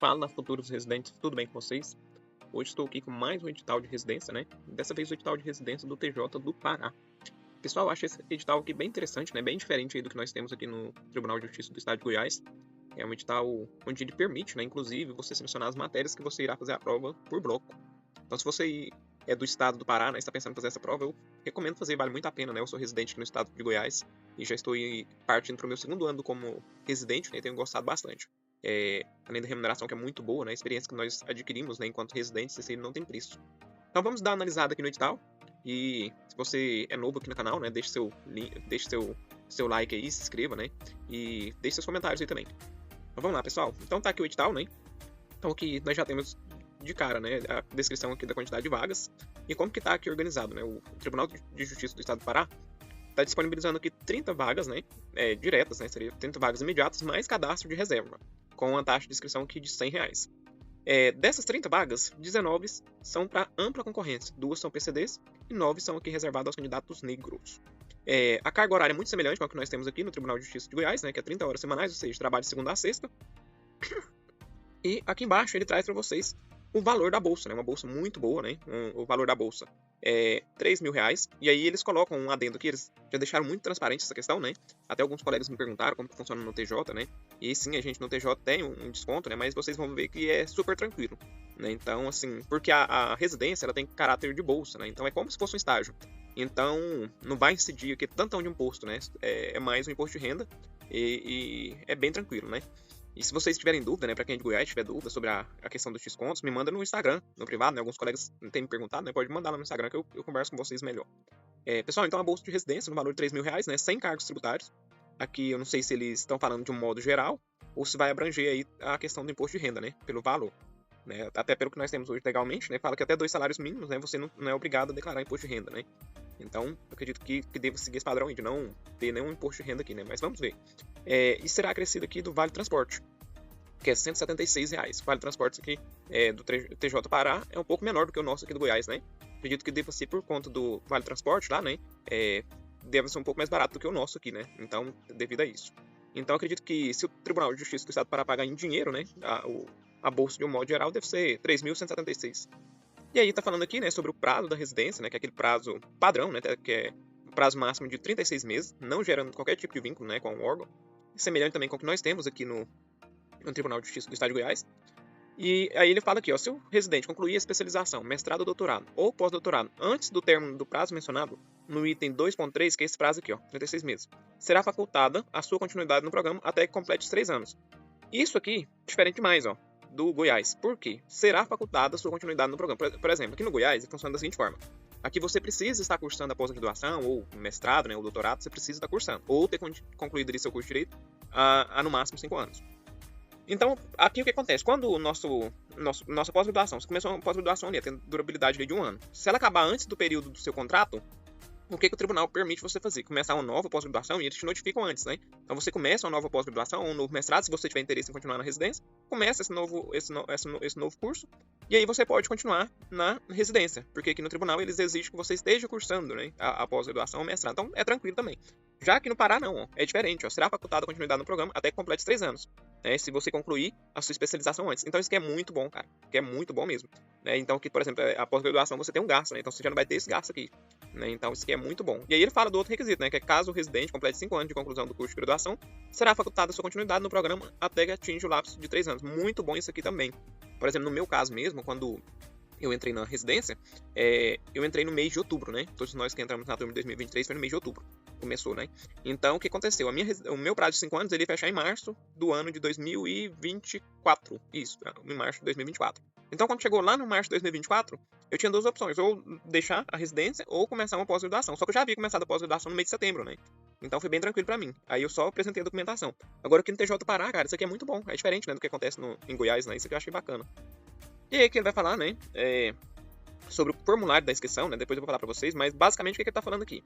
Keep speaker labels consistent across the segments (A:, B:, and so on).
A: Fala, futuros residentes, tudo bem com vocês? Hoje estou aqui com mais um edital de residência, né? Dessa vez o edital de residência do TJ do Pará. Pessoal, eu acho esse edital aqui bem interessante, né? Bem diferente aí do que nós temos aqui no Tribunal de Justiça do Estado de Goiás. É um edital onde ele permite, né, inclusive, você selecionar as matérias que você irá fazer a prova por bloco. Então, se você é do estado do Pará, né, está pensando em fazer essa prova, eu recomendo fazer, vale muito a pena, né? Eu sou residente aqui no estado de Goiás e já estou partindo para o meu segundo ano como residente, né? E tenho gostado bastante. Além da remuneração, que é muito boa, né? A experiência que nós adquirimos, né, enquanto residentes, esse não tem preço. Então vamos dar uma analisada aqui no edital. E se você é novo aqui no canal, né, deixe seu like aí, se inscreva, né? E deixe seus comentários aí também. Então vamos lá, pessoal. Então tá aqui o edital, né? Então aqui nós já temos de cara, né, a descrição aqui da quantidade de vagas e como que tá aqui organizado, né? O Tribunal de Justiça do Estado do Pará está disponibilizando aqui 30 vagas, né, diretas, né? Seria 30 vagas imediatas, mais cadastro de reserva, com uma taxa de inscrição aqui de R$100. Dessas 30 vagas, 19 são para ampla concorrência, 2 são PCDs e 9 são aqui reservadas aos candidatos negros. A carga horária é muito semelhante com a que nós temos aqui no Tribunal de Justiça de Goiás, né, que é 30 horas semanais, ou seja, trabalho de segunda a sexta. E aqui embaixo ele traz para vocês o valor da bolsa, né? Uma bolsa muito boa, né? O valor da bolsa é R$3.000. E aí eles colocam um adendo aqui, eles já deixaram muito transparente essa questão, né? Até alguns colegas me perguntaram como que funciona no TJ, né? E sim, a gente no TJ tem um desconto, né? Mas vocês vão ver que é super tranquilo, né? Então, assim, porque a residência, ela tem caráter de bolsa, né? Então é como se fosse um estágio. Então, não vai incidir aqui tanto de imposto, né? É mais um imposto de renda e é bem tranquilo, né? E se vocês tiverem dúvida, né, para quem é de Goiás tiver dúvida sobre a questão dos descontos, me manda no Instagram, no privado, né, alguns colegas têm me perguntado, né, pode mandar lá no Instagram que eu converso com vocês melhor. Pessoal, então a bolsa de residência no valor de R$3.000, né, sem cargos tributários. Aqui eu não sei se eles estão falando de um modo geral ou se vai abranger aí a questão do imposto de renda, né, pelo valor. Né, até pelo que nós temos hoje legalmente, né, fala que até 2 salários mínimos, né, você não é obrigado a declarar imposto de renda, né. Então, eu acredito que deva seguir esse padrão aí de não ter nenhum imposto de renda aqui, né, mas vamos ver. E será acrescido aqui do Vale Transporte, que é R$176. O Vale Transporte aqui do TJ Pará é um pouco menor do que o nosso aqui do Goiás, né? Acredito que deva ser por conta do Vale Transporte lá, né? Deve ser um pouco mais barato do que o nosso aqui, né? Então, devido a isso. Então, acredito que se o Tribunal de Justiça do Estado do Pará pagar em dinheiro, né? A bolsa de um modo geral deve ser R$3.176. E aí tá falando aqui, né, sobre o prazo da residência, né? Que é aquele prazo padrão, né? Que é o prazo máximo de 36 meses, não gerando qualquer tipo de vínculo, né? Com o órgão. Semelhante também com o que nós temos aqui no Tribunal de Justiça do Estado de Goiás. E aí ele fala aqui, ó, se o residente concluir a especialização, mestrado ou doutorado ou pós-doutorado antes do término do prazo mencionado no item 2.3, que é esse prazo aqui, ó, 36 meses, será facultada a sua continuidade no programa até que complete os 3 anos. Isso aqui, diferente demais, ó, do Goiás. Por quê? Será facultada a sua continuidade no programa. Por exemplo, aqui no Goiás, funciona da seguinte forma. Aqui você precisa estar cursando a pós-graduação ou mestrado, né, ou doutorado, você precisa estar cursando. Ou ter concluído ali seu curso de direito há no máximo 5 anos. Então, aqui o que acontece? Quando nossa pós-graduação, você começou uma pós-graduação ali, tem durabilidade de 1 ano. Se ela acabar antes do período do seu contrato, o que o tribunal permite você fazer? Começar uma nova pós-graduação e eles te notificam antes, né? Então você começa uma nova pós-graduação, um novo mestrado, se você tiver interesse em continuar na residência, começa esse novo curso, e aí você pode continuar na residência, porque aqui no tribunal eles exigem que você esteja cursando, né, a pós-graduação ou mestrado, então é tranquilo também. Já aqui no Pará não, ó, é diferente, ó, será facultada a continuidade no programa até que complete 3 anos, né, se você concluir a sua especialização antes. Então isso aqui é muito bom, cara, que é muito bom mesmo. Né? Então aqui, por exemplo, a pós-graduação você tem um gasto, né, então você já não vai ter esse gasto aqui. Né? Então isso aqui é muito bom. E aí ele fala do outro requisito, né, que é caso o residente complete 5 anos de conclusão do curso de graduação, será facultada a sua continuidade no programa até que atinja o lapso de 3 anos. Muito bom isso aqui também. Por exemplo, no meu caso mesmo, quando eu entrei na residência, eu entrei no mês de outubro, né? Todos nós que entramos na turma de 2023 foi no mês de outubro. Começou, né? Então, o que aconteceu? O meu prazo de 5 anos, ele ia fechar em março do ano de 2024. Isso, em março de 2024. Então, quando chegou lá no março de 2024, eu tinha 2 opções. Ou deixar a residência, ou começar uma pós-graduação. Só que eu já havia começado a pós-graduação no mês de setembro, né? Então, foi bem tranquilo pra mim. Aí, eu só apresentei a documentação. Agora, aqui no TJ Pará, cara, isso aqui é muito bom. É diferente, né, do que acontece em Goiás, né? Isso aqui eu achei bacana. E aí que ele vai falar, né, sobre o formulário da inscrição, né, depois eu vou falar pra vocês, mas basicamente o que ele tá falando aqui?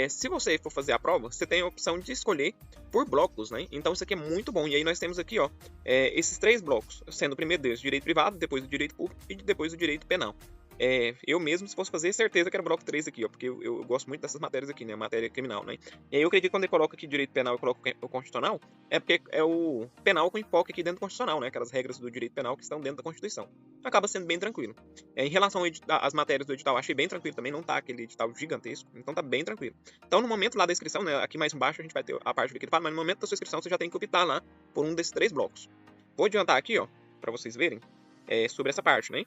A: Se você for fazer a prova, você tem a opção de escolher por blocos, né, então isso aqui é muito bom, e aí nós temos aqui, ó, esses 3 blocos, sendo o primeiro deles direito privado, depois o direito público e depois o direito penal. Eu mesmo, se fosse fazer, certeza que era bloco 3 aqui, ó, porque eu gosto muito dessas matérias aqui, né, matéria criminal, né. E aí eu acredito que quando ele coloca aqui direito penal e coloca o constitucional, é porque é o penal com enfoque aqui dentro do constitucional, né, aquelas regras do direito penal que estão dentro da Constituição. Acaba sendo bem tranquilo. Em relação às matérias do edital, achei bem tranquilo também, não tá aquele edital gigantesco, então tá bem tranquilo. Então no momento lá da inscrição, né, aqui mais embaixo a gente vai ter a parte do que ele fala, mas no momento da sua inscrição você já tem que optar lá por um desses 3 blocos. Vou adiantar aqui, ó, pra vocês verem, sobre essa parte, né.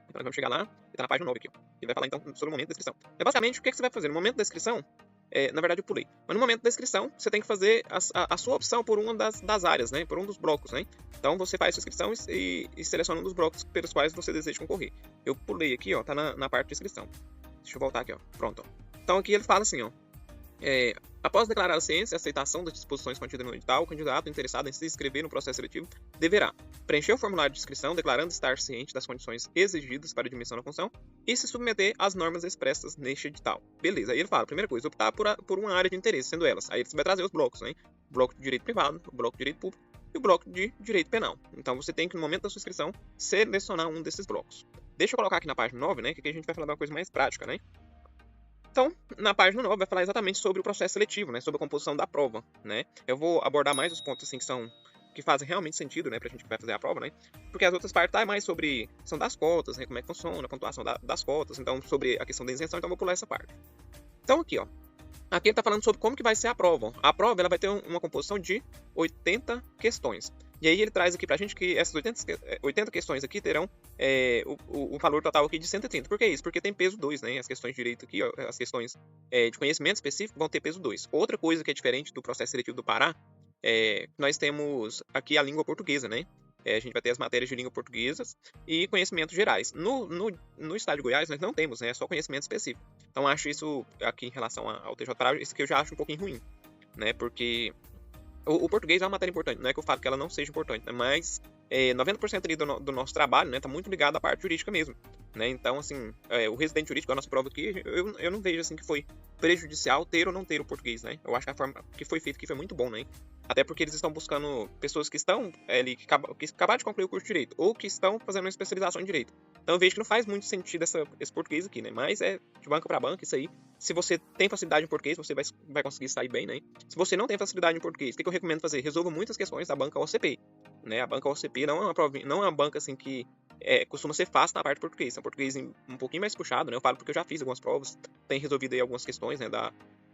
A: Então nós vamos chegar lá e tá na página 9 aqui, ó. Ele vai falar então sobre o momento da inscrição. Basicamente, o que você vai fazer? No momento da inscrição, na verdade eu pulei, mas no momento da inscrição, você tem que fazer a sua opção por uma das áreas, né? Por um dos blocos, né? Então você faz a sua inscrição e seleciona um dos blocos pelos quais você deseja concorrer. Eu pulei aqui, ó, tá na parte de inscrição. Deixa eu voltar aqui, ó. Pronto, ó. Então aqui ele fala assim, ó. Após declarar a ciência e aceitação das disposições contidas no edital, o candidato interessado em se inscrever no processo seletivo deverá preencher o formulário de inscrição declarando estar ciente das condições exigidas para admissão na função e se submeter às normas expressas neste edital. Beleza, aí ele fala, primeira coisa, optar por uma área de interesse, sendo elas. Aí você vai trazer os blocos, né? O bloco de direito privado, o bloco de direito público e o bloco de direito penal. Então você tem que, no momento da sua inscrição, selecionar um desses blocos. Deixa eu colocar aqui na página 9, né? Que aqui a gente vai falar de uma coisa mais prática, né? Então, na página 9 vai falar exatamente sobre o processo seletivo, né, sobre a composição da prova, né. Eu vou abordar mais os pontos assim que fazem realmente sentido, né, pra gente que vai fazer a prova, né. Porque as outras partes tá mais sobre questão das cotas, né, como é que funciona, a pontuação das cotas, então sobre a questão da isenção, então eu vou pular essa parte. Então aqui, ó. Aqui ele está falando sobre como que vai ser a prova. A prova ela vai ter uma composição de 80 questões. E aí ele traz aqui pra gente que essas 80 questões aqui terão o valor total aqui de 130. Por que isso? Porque tem peso 2, né? As questões de direito aqui, ó, as questões de conhecimento específico vão ter peso 2. Outra coisa que é diferente do processo seletivo do Pará, nós temos aqui a língua portuguesa, né? A gente vai ter as matérias de língua portuguesas e conhecimentos gerais. No estado de Goiás, nós não temos, né? É só conhecimento específico. Então, acho isso, aqui em relação ao TJ Pará, isso que eu já acho um pouquinho ruim, né? Porque o português é uma matéria importante. Não é que eu falo que ela não seja importante, né? Mas 90% ali do nosso trabalho, né? Tá muito ligado à parte jurídica mesmo, né? Então, assim, o residente jurídico, a nossa prova aqui, eu não vejo, assim, que foi prejudicial ter ou não ter o português, né? Eu acho que a forma que foi feita aqui foi muito bom, né? Até porque eles estão buscando pessoas que estão ali, que acabaram de concluir o curso de Direito, ou que estão fazendo uma especialização em Direito. Então eu vejo que não faz muito sentido esse português aqui, né? Mas é de banca para banca, isso aí. Se você tem facilidade em português, você vai conseguir sair bem, né? Se você não tem facilidade em português, o que eu recomendo fazer? Resolva muitas questões da banca OCP, né? A banca OCP não é uma banca assim que costuma ser fácil na parte de português. É um português um pouquinho mais puxado, né? Eu falo porque eu já fiz algumas provas, tem resolvido aí algumas questões, né?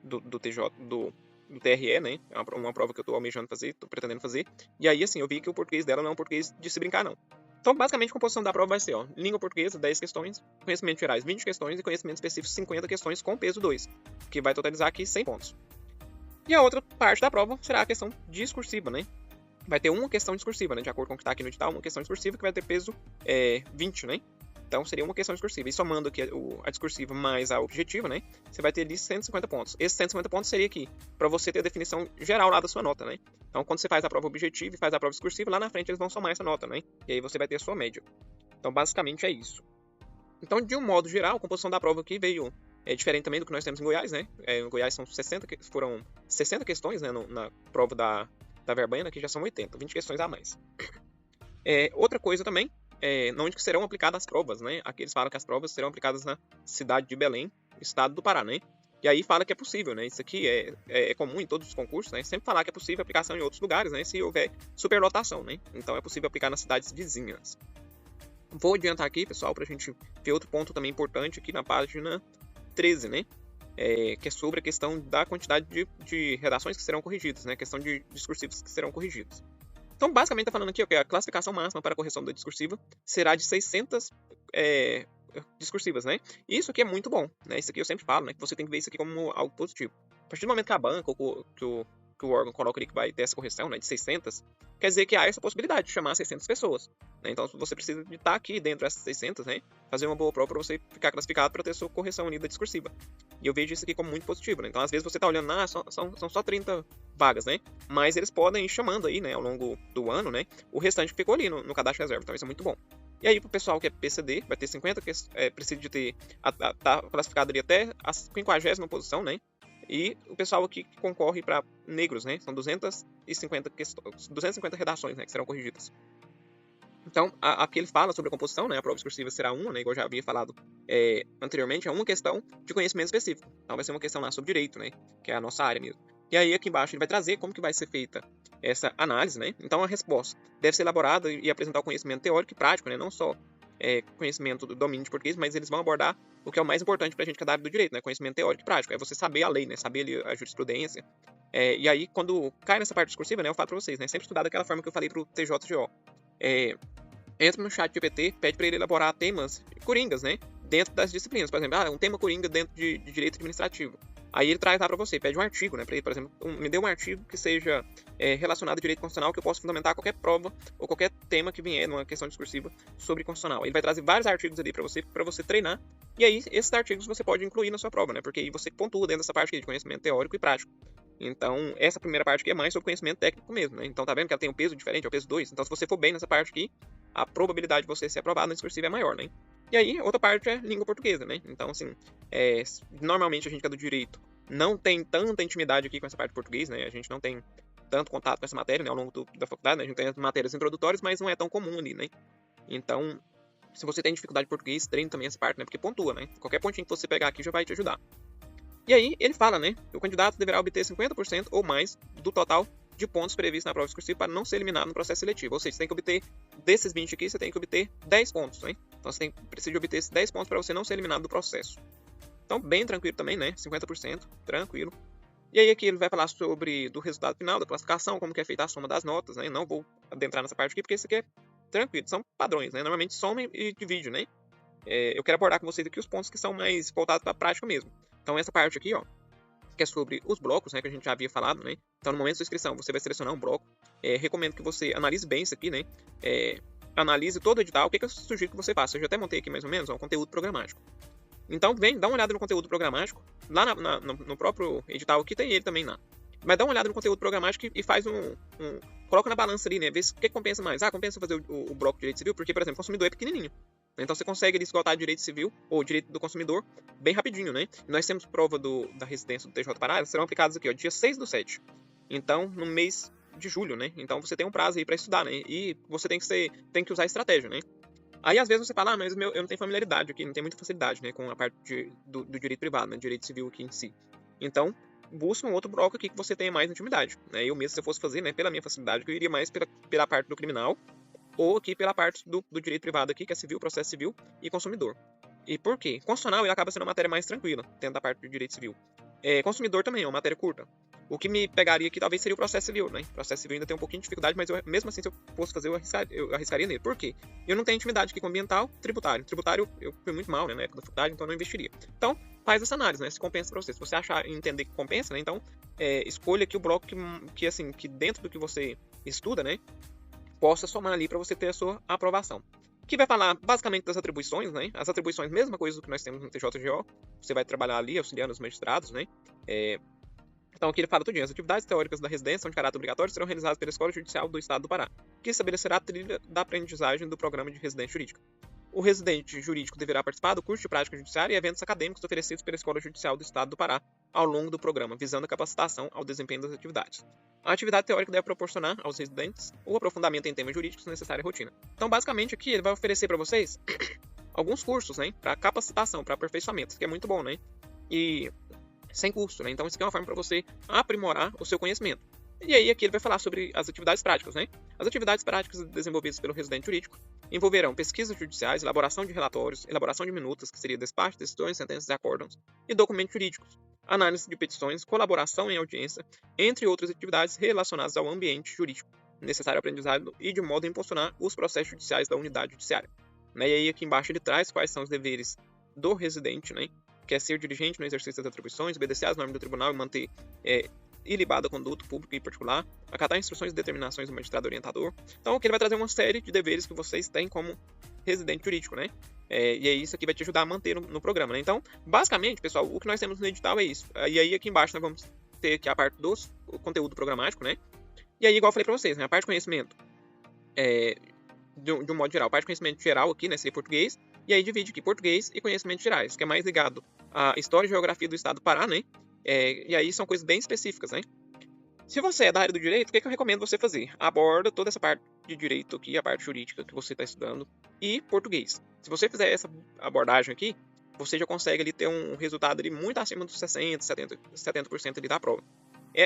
A: Do TJ, do TRE, né? É uma prova que eu tô almejando fazer, tô pretendendo fazer. E aí, assim, eu vi que o português dela não é um português de se brincar, não. Então, basicamente, a composição da prova vai ser, ó, língua portuguesa, 10 questões, conhecimentos gerais, 20 questões e conhecimentos específicos, 50 questões com peso 2, que vai totalizar aqui 100 pontos. E a outra parte da prova será a questão discursiva, né? Vai ter uma questão discursiva, né? De acordo com o que está aqui no edital, uma questão discursiva que vai ter peso 20, né? Então seria uma questão discursiva. E somando aqui a discursiva mais a objetiva, né? Você vai ter ali 150 pontos. Esses 150 pontos seria aqui para você ter a definição geral lá da sua nota, né? Então quando você faz a prova objetiva e faz a prova discursiva, lá na frente eles vão somar essa nota, né? E aí você vai ter a sua média. Então basicamente é isso. Então de um modo geral, a composição da prova aqui veio diferente também do que nós temos em Goiás, né? Em Goiás foram 60 questões, né? Na prova da Verbaena, que já são 80, 20 questões a mais. Outra coisa também, onde que serão aplicadas as provas, né? Aqui eles falam que as provas serão aplicadas na cidade de Belém, estado do Pará, né? E aí fala que é possível, né? Isso aqui é comum em todos os concursos, né? Sempre falar que é possível aplicação em outros lugares, né? Se houver superlotação, né? Então é possível aplicar nas cidades vizinhas. Vou adiantar aqui, pessoal, pra gente ver outro ponto também importante aqui na página 13, né? Que é sobre a questão da quantidade de redações que serão corrigidas, né? A questão de discursivos que serão corrigidos. Então, basicamente, está falando aqui que a classificação máxima para a correção da discursiva será de 600 discursivas, né? E isso aqui é muito bom, né? Isso aqui eu sempre falo, né? Que você tem que ver isso aqui como algo positivo. A partir do momento que a banca ou que o órgão coloca ali que vai ter essa correção, né, de 600, quer dizer que há essa possibilidade de chamar 600 pessoas, né? Então você precisa de estar aqui dentro dessas 600, né, fazer uma boa prova para você ficar classificado para ter sua correção ali da discursiva. E eu vejo isso aqui como muito positivo, né? Então às vezes você está olhando, são só 30 vagas, né? Mas eles podem ir chamando aí, né, ao longo do ano, né, o restante que ficou ali no cadastro reserva, então isso é muito bom. E aí, pro pessoal que é PCD, vai ter 50, precisa de ter, tá classificado ali até a 50ª posição, né? E o pessoal aqui que concorre para negros, né? São 250 redações, né, que serão corrigidas. Então, aqui ele fala sobre a composição, né? A prova discursiva será uma, né? Igual eu já havia falado anteriormente, é uma questão de conhecimento específico. Então, vai ser uma questão lá sobre direito, né? Que é a nossa área mesmo. E aí, aqui embaixo, ele vai trazer como que vai ser feita essa análise, né? Então, a resposta deve ser elaborada e apresentar o conhecimento teórico e prático, né? Não só conhecimento do domínio de português, mas eles vão abordar o que é o mais importante para a gente que é da área do direito, né? Conhecimento teórico e prático. É você saber a lei, né? Saber ali a jurisprudência. E aí, quando cai nessa parte discursiva, né? Eu falo para vocês, né? Sempre estudar daquela forma que eu falei para o TJGO. Entra no chat GPT, pede para ele elaborar temas coringas, né? Dentro das disciplinas. Por exemplo, um tema coringa dentro de direito administrativo. Aí ele traz lá para você, pede um artigo, né? Para ele, por exemplo, me dê um artigo que seja relacionado a direito constitucional, que eu possa fundamentar qualquer prova ou qualquer tema que vier numa questão discursiva sobre constitucional. Ele vai trazer vários artigos ali para você treinar. E aí, esses artigos você pode incluir na sua prova, né? Porque aí você pontua dentro dessa parte aqui de conhecimento teórico e prático. Então, essa primeira parte aqui é mais sobre conhecimento técnico mesmo, né? Então, tá vendo que ela tem um peso diferente, é o peso 2. Então, se você for bem nessa parte aqui, a probabilidade de você ser aprovado na discursiva é maior, né? E aí, outra parte é língua portuguesa, né? Então, assim, normalmente a gente que é do direito não tem tanta intimidade aqui com essa parte de português, né? A gente não tem tanto contato com essa matéria, né, ao longo da faculdade, né? A gente tem as matérias introdutórias, mas não é tão comum ali, né? Então, se você tem dificuldade de português, treine também essa parte, né? Porque pontua, né? Qualquer pontinho que você pegar aqui já vai te ajudar. E aí, ele fala, né, que o candidato deverá obter 50% ou mais do total de pontos previstos na prova discursiva para não ser eliminado no processo seletivo. Ou seja, você tem que obter, desses 20 aqui, você tem que obter 10 pontos, né? Então, você precisa de obter esses 10 pontos para você não ser eliminado do processo. Então, bem tranquilo também, né? 50%, tranquilo. E aí, aqui ele vai falar do resultado final, da classificação, como que é feita a soma das notas, né? Não vou adentrar nessa parte aqui, porque isso aqui é tranquilo, são padrões, né? Normalmente soma e divide, né? Eu quero abordar com vocês aqui os pontos que são mais voltados para a prática mesmo. Então, essa parte aqui, ó, que é sobre os blocos, né, que a gente já havia falado, né? Então, no momento da inscrição, você vai selecionar um bloco. Recomendo que você analise bem isso aqui, né? Analise todo o edital. O que eu sugiro que você faça? Eu já até montei aqui mais ou menos, ó, um conteúdo programático. Então, dá uma olhada no conteúdo programático. Lá no próprio edital aqui tem ele também lá. Mas dá uma olhada no conteúdo programático e faz coloca na balança ali, né? Vê o que compensa mais. Compensa fazer o bloco de direito civil, porque, por exemplo, o consumidor é pequenininho. Então você consegue esgotar direito civil ou direito do consumidor bem rapidinho, né? Nós temos prova da residência do TJ Pará, elas serão aplicadas aqui, ó, dia 6/7. Então, no mês de julho, né? Então você tem um prazo aí para estudar, né? E você tem que usar estratégia, né? Aí às vezes você fala, mas eu não tenho familiaridade aqui, não tenho muita facilidade, né? Com a parte do direito privado, né? Direito civil aqui em si. Então, busca um outro bloco aqui que você tenha mais intimidade, né? Eu mesmo, se eu fosse fazer, né? Pela minha facilidade, eu iria mais pela parte do criminal, ou aqui pela parte do direito privado aqui, que é civil, processo civil e consumidor. E por quê? Constitucional ele acaba sendo uma matéria mais tranquila, dentro da parte do direito civil. Consumidor também é uma matéria curta. O que me pegaria aqui talvez seria o processo civil, né? O processo civil ainda tem um pouquinho de dificuldade, mas mesmo assim, se eu fosse fazer, eu arriscaria nele. Por quê? Eu não tenho intimidade aqui com ambiental, tributário. Tributário eu fui muito mal, né, na época da faculdade, então eu não investiria. Então, faz essa análise, né? Se compensa para você. Se você achar e entender que compensa, né? Então, escolha aqui o bloco que dentro do que você estuda, né? Possa somar ali para você ter a sua aprovação. Que vai falar basicamente das atribuições, né? As atribuições, mesma coisa do que nós temos no TJGO. Você vai trabalhar ali auxiliando os magistrados, né? Então aqui ele fala tudinho. As atividades teóricas da residência são de caráter obrigatório e serão realizadas pela Escola Judicial do Estado do Pará, que estabelecerá a trilha da aprendizagem do programa de residência jurídica. O residente jurídico deverá participar do curso de prática judiciária e eventos acadêmicos oferecidos pela Escola Judicial do Estado do Pará ao longo do programa, visando a capacitação ao desempenho das atividades. A atividade teórica deve proporcionar aos residentes o aprofundamento em temas jurídicos necessário à rotina. Então, basicamente, aqui ele vai oferecer para vocês alguns cursos, né, para capacitação, para aperfeiçoamento, que é muito bom, né? E sem custo, né? Então, isso aqui é uma forma para você aprimorar o seu conhecimento. E aí, aqui ele vai falar sobre as atividades práticas, né? As atividades práticas desenvolvidas pelo residente jurídico envolverão pesquisas judiciais, elaboração de relatórios, elaboração de minutas, que seria despacho, decisões, sentenças e acórdãos, e documentos jurídicos, análise de petições, colaboração em audiência, entre outras atividades relacionadas ao ambiente jurídico, necessário aprendizado e de modo a impulsionar os processos judiciais da unidade judiciária. Né? E aí, aqui embaixo ele traz quais são os deveres do residente, né? Que é ser diligente no exercício das atribuições, obedecer às normas do tribunal e manter ilibada a conduta pública e particular, acatar instruções e determinações do magistrado orientador. Então, aqui ele vai trazer uma série de deveres que vocês têm como residente jurídico, né? E aí, isso aqui vai te ajudar a manter no programa, né? Então, basicamente, pessoal, o que nós temos no edital é isso. E aí, aqui embaixo, nós vamos ter aqui a parte do conteúdo programático, né? E aí, igual eu falei pra vocês, né? A parte de conhecimento, de um modo geral, a parte de conhecimento geral aqui, né? Seria português. E aí, divide aqui português e conhecimentos gerais, que é mais ligado à história e geografia do estado do Pará, né? E aí são coisas bem específicas, né? Se você é da área do direito, o que eu recomendo você fazer? Aborda toda essa parte de direito aqui, a parte jurídica que você está estudando, e português. Se você fizer essa abordagem aqui, você já consegue ali ter um resultado ali muito acima dos 60%, 70% ali da prova.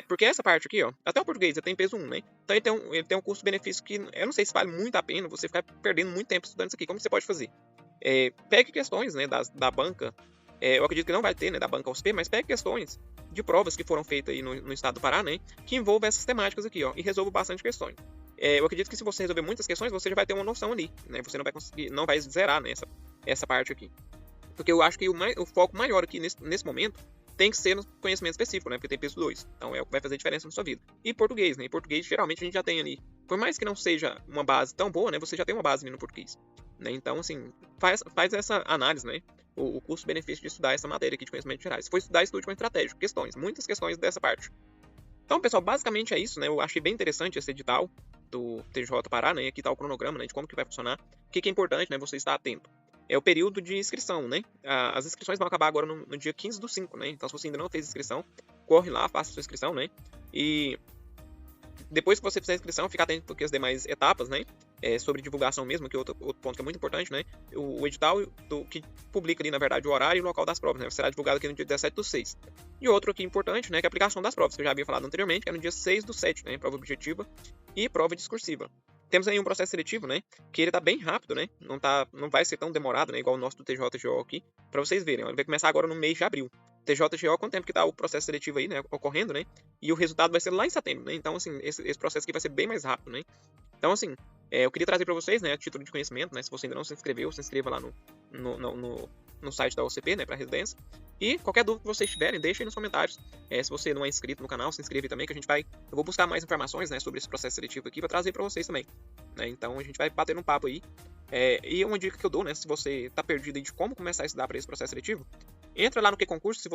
A: Porque essa parte aqui, ó, até o português ele tem peso 1, né? Então ele tem um custo-benefício que eu não sei se vale muito a pena você ficar perdendo muito tempo estudando isso aqui. Como você pode fazer? Pegue questões, né, da banca, eu acredito que não vai ter, né, da banca USP, mas pegue questões de provas que foram feitas aí no estado do Pará, né, que envolvam essas temáticas aqui, ó, e resolva bastante questões. Eu acredito que se você resolver muitas questões, você já vai ter uma noção ali, né, você não vai conseguir, não vai zerar, né, essa parte aqui. Porque eu acho que o foco maior aqui nesse momento tem que ser no conhecimento específico, né? Porque tem peso 2. Então é o que vai fazer diferença na sua vida. E português, né? Em português, geralmente, a gente já tem ali. Por mais que não seja uma base tão boa, né? Você já tem uma base ali no português. Né? Então, assim, faz essa análise, né? O custo-benefício de estudar essa matéria aqui de conhecimentos gerais. Se for estudar, estude com estratégico. Questões, muitas questões dessa parte. Então, pessoal, basicamente é isso, né? Eu achei bem interessante esse edital do TJ Pará, né? Aqui tá o cronograma, né? De como que vai funcionar. O que é importante, né? Você estar atento. É o período de inscrição, né? As inscrições vão acabar agora no dia 15/5, né? Então, se você ainda não fez inscrição, corre lá, faça a sua inscrição, né? E depois que você fizer a inscrição, fica atento porque as demais etapas, né? Sobre divulgação mesmo, que é outro ponto que é muito importante, né? O edital que publica ali, na verdade, o horário e o local das provas, né? Será divulgado aqui no dia 17/6. E outro aqui importante, né? Que é a aplicação das provas, que eu já havia falado anteriormente, que é no dia 6/7, né? Prova objetiva e prova discursiva. Temos aí um processo seletivo, né? Que ele tá bem rápido, né? Não vai ser tão demorado, né? Igual o nosso do TJ-TGO aqui, para vocês verem. Ele vai começar agora no mês de abril. TJ-TGO, quanto tempo que tá o processo seletivo aí, né? Ocorrendo, né? E o resultado vai ser lá em setembro, né? Então, assim, esse processo aqui vai ser bem mais rápido, né? Então, assim, eu queria trazer para vocês, né? A título de conhecimento, né? Se você ainda não se inscreveu, se inscreva lá no site da OCP, né? Para residência. E qualquer dúvida que vocês tiverem, deixem nos comentários. Se você não é inscrito no canal, se inscreve também, que eu vou buscar mais informações, né, sobre esse processo seletivo aqui para trazer para vocês também. Né? Então a gente vai bater um papo aí. E uma dica que eu dou, né, se você está perdido aí de como começar a estudar para esse processo seletivo, entra lá no QConcurso, se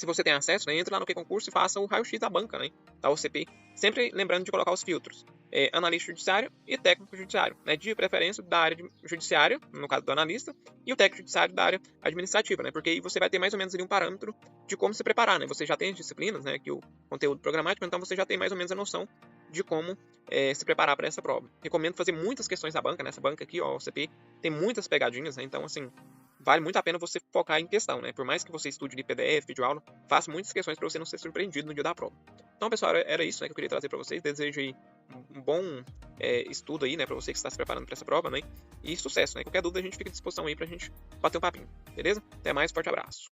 A: você tem acesso, né, entra lá no QConcurso e faça o raio-x da banca, né, da OCP. Sempre lembrando de colocar os filtros. Analista judiciário e técnico judiciário, né, de preferência da área judiciária, no caso do analista, e o técnico judiciário da área administrativa, né, porque aí você vai ter mais ou menos ali um parâmetro de como se preparar, né, você já tem as disciplinas, né, aqui o conteúdo programático, então você já tem mais ou menos a noção de como se preparar para essa prova. Recomendo fazer muitas questões da banca, nessa banca aqui, ó, a OCP, tem muitas pegadinhas, né, então assim, vale muito a pena você focar em questão, né? Por mais que você estude de PDF, videoaula, faça muitas questões para você não ser surpreendido no dia da prova. Então, pessoal, era isso, né, que eu queria trazer para vocês. Desejo aí um bom estudo aí, né, para você que está se preparando para essa prova, né? E sucesso, né? Qualquer dúvida a gente fica à disposição aí pra gente bater um papinho, beleza? Até mais, forte abraço.